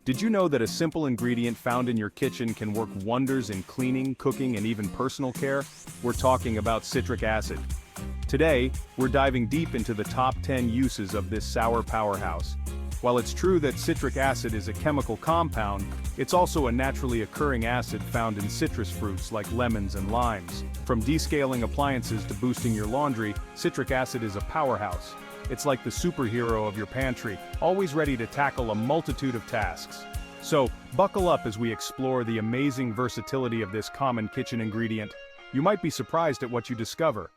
Did you know that a simple ingredient found in your kitchen can work wonders in cleaning, cooking, and even personal care? We're talking about citric acid. Today, we're diving deep into the top 10 uses of this sour powerhouse. While it's true that citric acid is a chemical compound, it's also a naturally occurring acid found in citrus fruits like lemons and limes. From descaling appliances to boosting your laundry, citric acid is a powerhouse. It's like the superhero of your pantry, always ready to tackle a multitude of tasks. So, buckle up as we explore the amazing versatility of this common kitchen ingredient. You might be surprised at what you discover.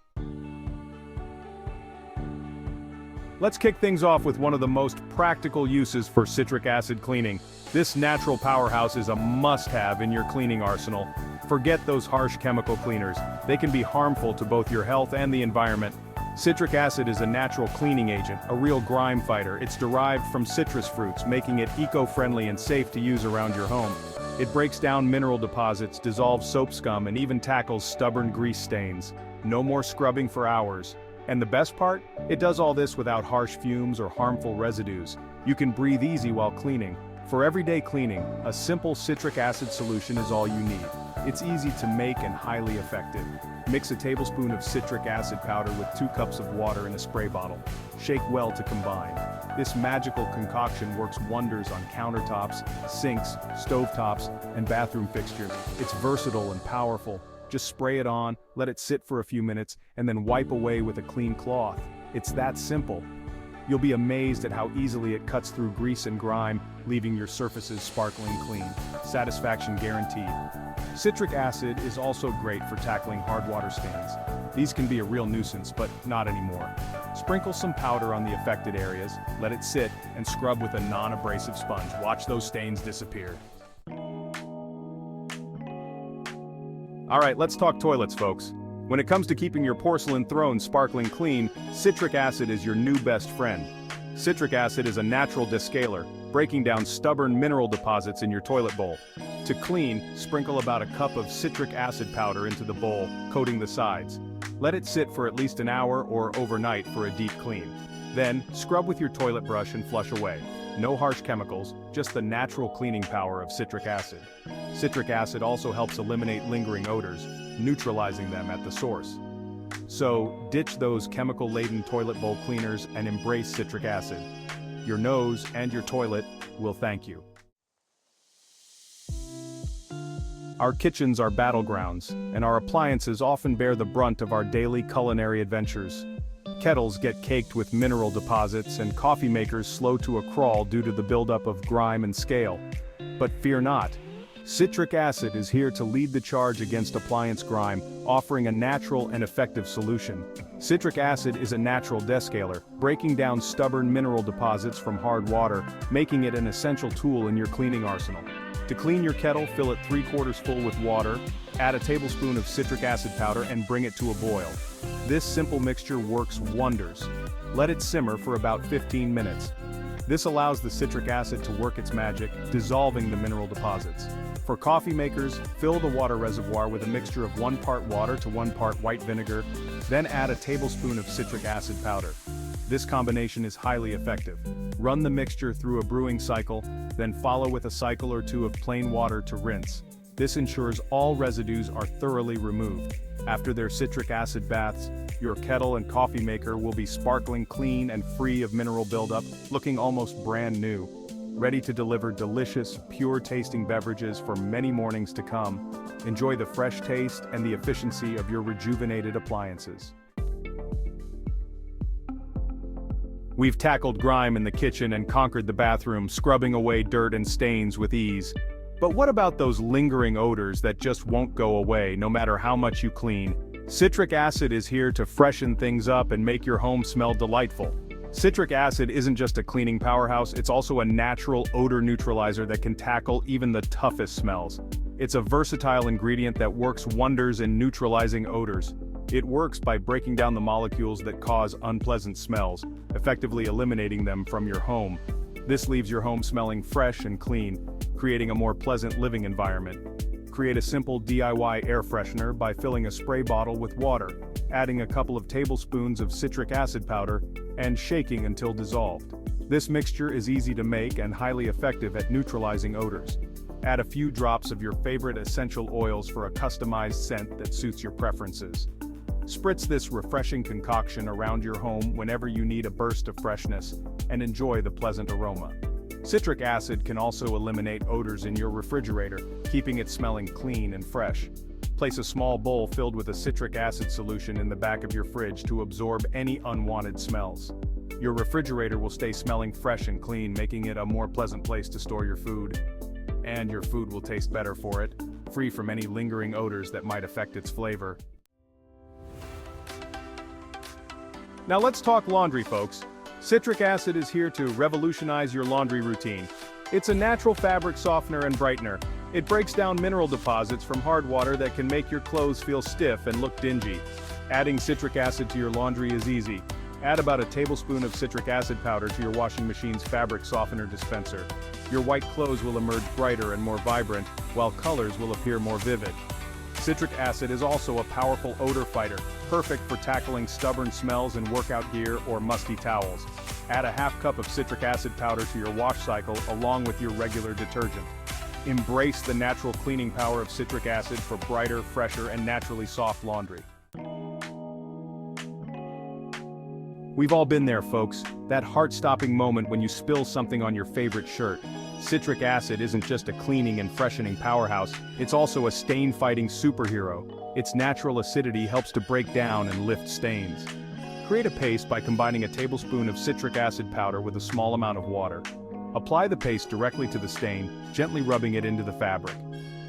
Let's kick things off with one of the most practical uses for citric acid cleaning. This natural powerhouse is a must-have in your cleaning arsenal. Forget those harsh chemical cleaners. They can be harmful to both your health and the environment. Citric acid is a natural cleaning agent, a real grime fighter. It's derived from citrus fruits, making it eco-friendly and safe to use around your home. It breaks down mineral deposits, dissolves soap scum, and even tackles stubborn grease stains. No more scrubbing for hours. And the best part? It does all this without harsh fumes or harmful residues. You can breathe easy while cleaning. For everyday cleaning, a simple citric acid solution is all you need. It's easy to make and highly effective. Mix a tablespoon of citric acid powder with 2 cups of water in a spray bottle. Shake well to combine. This magical concoction works wonders on countertops, sinks, stovetops, and bathroom fixtures. It's versatile and powerful. Just spray it on, let it sit for a few minutes, and then wipe away with a clean cloth. It's that simple. You'll be amazed at how easily it cuts through grease and grime, leaving your surfaces sparkling clean. Satisfaction guaranteed. Citric acid is also great for tackling hard water stains. These can be a real nuisance, but not anymore. Sprinkle some powder on the affected areas, let it sit, and scrub with a non-abrasive sponge. Watch those stains disappear. Alright, let's talk toilets, folks. When it comes to keeping your porcelain throne sparkling clean, citric acid is your new best friend. Citric acid is a natural descaler, breaking down stubborn mineral deposits in your toilet bowl. To clean, sprinkle about a cup of citric acid powder into the bowl, coating the sides. Let it sit for at least an hour or overnight for a deep clean. Then, scrub with your toilet brush and flush away. No harsh chemicals, just the natural cleaning power of citric acid. Citric acid also helps eliminate lingering odors, neutralizing them at the source. So, ditch those chemical-laden toilet bowl cleaners and embrace citric acid. Your nose and your toilet will thank you. Our kitchens are battlegrounds, and our appliances often bear the brunt of our daily culinary adventures. Kettles get caked with mineral deposits, and coffee makers slow to a crawl due to the buildup of grime and scale. But fear not. Citric acid is here to lead the charge against appliance grime, offering a natural and effective solution. Citric acid is a natural descaler, breaking down stubborn mineral deposits from hard water, making it an essential tool in your cleaning arsenal. To clean your kettle, fill it 3/4 full with water, add a tablespoon of citric acid powder and bring it to a boil. This simple mixture works wonders. Let it simmer for about 15 minutes. This allows the citric acid to work its magic, dissolving the mineral deposits. For coffee makers, fill the water reservoir with a mixture of 1 part water to 1 part white vinegar, then add a tablespoon of citric acid powder. This combination is highly effective. Run the mixture through a brewing cycle, then follow with a cycle or 2 of plain water to rinse. This ensures all residues are thoroughly removed. After their citric acid baths, your kettle and coffee maker will be sparkling clean and free of mineral buildup, looking almost brand new. Ready to deliver delicious, pure-tasting beverages for many mornings to come. Enjoy the fresh taste and the efficiency of your rejuvenated appliances. We've tackled grime in the kitchen and conquered the bathroom, scrubbing away dirt and stains with ease. But what about those lingering odors that just won't go away no matter how much you clean? Citric acid is here to freshen things up and make your home smell delightful. Citric acid isn't just a cleaning powerhouse, it's also a natural odor neutralizer that can tackle even the toughest smells. It's a versatile ingredient that works wonders in neutralizing odors. It works by breaking down the molecules that cause unpleasant smells, effectively eliminating them from your home. This leaves your home smelling fresh and clean, creating a more pleasant living environment. Create a simple DIY air freshener by filling a spray bottle with water, adding a couple of tablespoons of citric acid powder, and shaking until dissolved. This mixture is easy to make and highly effective at neutralizing odors. Add a few drops of your favorite essential oils for a customized scent that suits your preferences. Spritz this refreshing concoction around your home whenever you need a burst of freshness, and enjoy the pleasant aroma. Citric acid can also eliminate odors in your refrigerator, keeping it smelling clean and fresh. Place a small bowl filled with a citric acid solution in the back of your fridge to absorb any unwanted smells. Your refrigerator will stay smelling fresh and clean, making it a more pleasant place to store your food. And your food will taste better for it, free from any lingering odors that might affect its flavor. Now let's talk laundry, folks. Citric acid is here to revolutionize your laundry routine. It's a natural fabric softener and brightener. It breaks down mineral deposits from hard water that can make your clothes feel stiff and look dingy. Adding citric acid to your laundry is easy. Add about a tablespoon of citric acid powder to your washing machine's fabric softener dispenser. Your white clothes will emerge brighter and more vibrant, while colors will appear more vivid. Citric acid is also a powerful odor fighter, perfect for tackling stubborn smells in workout gear or musty towels. Add a half cup of citric acid powder to your wash cycle along with your regular detergent. Embrace the natural cleaning power of citric acid for brighter, fresher, and naturally soft laundry. We've all been there, folks, that heart-stopping moment when you spill something on your favorite shirt. Citric acid isn't just a cleaning and freshening powerhouse, it's also a stain-fighting superhero. Its natural acidity helps to break down and lift stains. Create a paste by combining a tablespoon of citric acid powder with a small amount of water. Apply the paste directly to the stain, gently rubbing it into the fabric.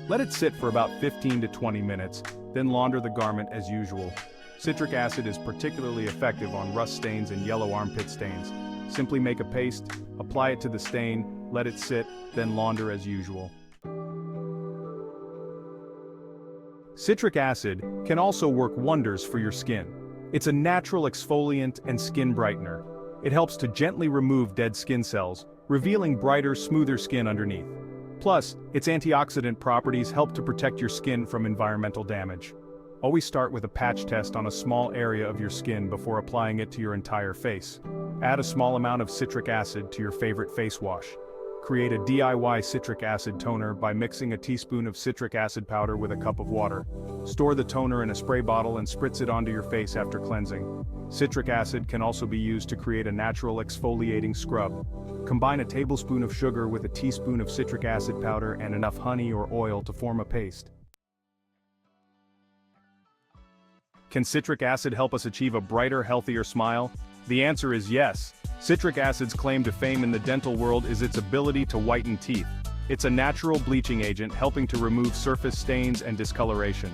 Let it sit for about 15 to 20 minutes, then launder the garment as usual. Citric acid is particularly effective on rust stains and yellow armpit stains. Simply make a paste, apply it to the stain, let it sit, then launder as usual. Citric acid can also work wonders for your skin. It's a natural exfoliant and skin brightener. It helps to gently remove dead skin cells, revealing brighter, smoother skin underneath. Plus, its antioxidant properties help to protect your skin from environmental damage. Always start with a patch test on a small area of your skin before applying it to your entire face. Add a small amount of citric acid to your favorite face wash. Create a DIY citric acid toner by mixing a teaspoon of citric acid powder with a cup of water. Store the toner in a spray bottle and spritz it onto your face after cleansing. Citric acid can also be used to create a natural exfoliating scrub. Combine a tablespoon of sugar with a teaspoon of citric acid powder and enough honey or oil to form a paste. Can citric acid help us achieve a brighter, healthier smile? The answer is yes. Citric acid's claim to fame in the dental world is its ability to whiten teeth. It's a natural bleaching agent helping to remove surface stains and discoloration.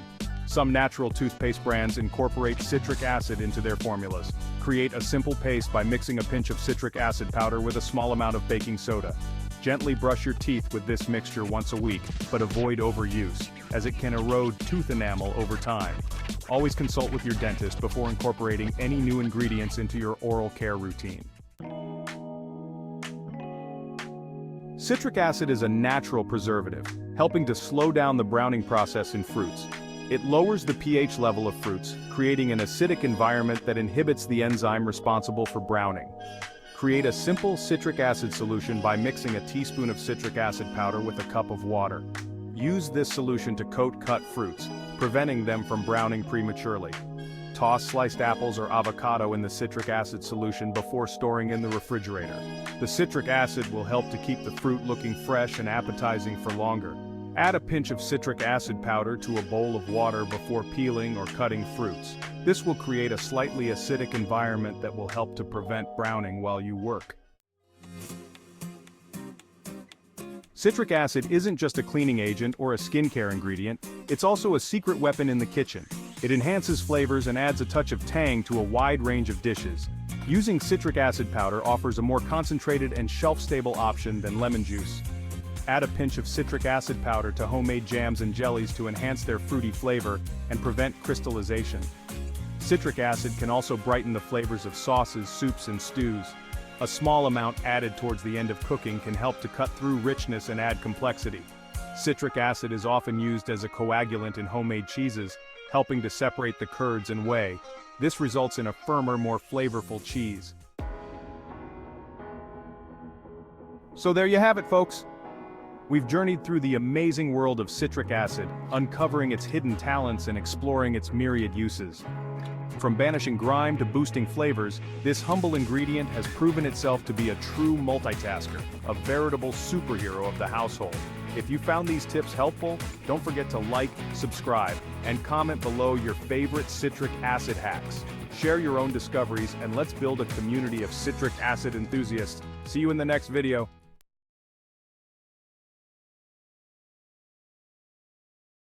Some natural toothpaste brands incorporate citric acid into their formulas. Create a simple paste by mixing a pinch of citric acid powder with a small amount of baking soda. Gently brush your teeth with this mixture once a week, but avoid overuse, as it can erode tooth enamel over time. Always consult with your dentist before incorporating any new ingredients into your oral care routine. Citric acid is a natural preservative, helping to slow down the browning process in fruits. It lowers the pH level of fruits, creating an acidic environment that inhibits the enzyme responsible for browning. Create a simple citric acid solution by mixing a teaspoon of citric acid powder with a cup of water. Use this solution to coat cut fruits, preventing them from browning prematurely. Toss sliced apples or avocado in the citric acid solution before storing in the refrigerator. The citric acid will help to keep the fruit looking fresh and appetizing for longer. Add a pinch of citric acid powder to a bowl of water before peeling or cutting fruits. This will create a slightly acidic environment that will help to prevent browning while you work. Citric acid isn't just a cleaning agent or a skincare ingredient, it's also a secret weapon in the kitchen. It enhances flavors and adds a touch of tang to a wide range of dishes. Using citric acid powder offers a more concentrated and shelf-stable option than lemon juice. Add a pinch of citric acid powder to homemade jams and jellies to enhance their fruity flavor and prevent crystallization. Citric acid can also brighten the flavors of sauces, soups, and stews. A small amount added towards the end of cooking can help to cut through richness and add complexity. Citric acid is often used as a coagulant in homemade cheeses, helping to separate the curds and whey. This results in a firmer, more flavorful cheese. So there you have it, folks. We've journeyed through the amazing world of citric acid, uncovering its hidden talents and exploring its myriad uses. From banishing grime to boosting flavors, this humble ingredient has proven itself to be a true multitasker, a veritable superhero of the household. If you found these tips helpful, don't forget to like, subscribe, and comment below your favorite citric acid hacks. Share your own discoveries and let's build a community of citric acid enthusiasts. See you in the next video.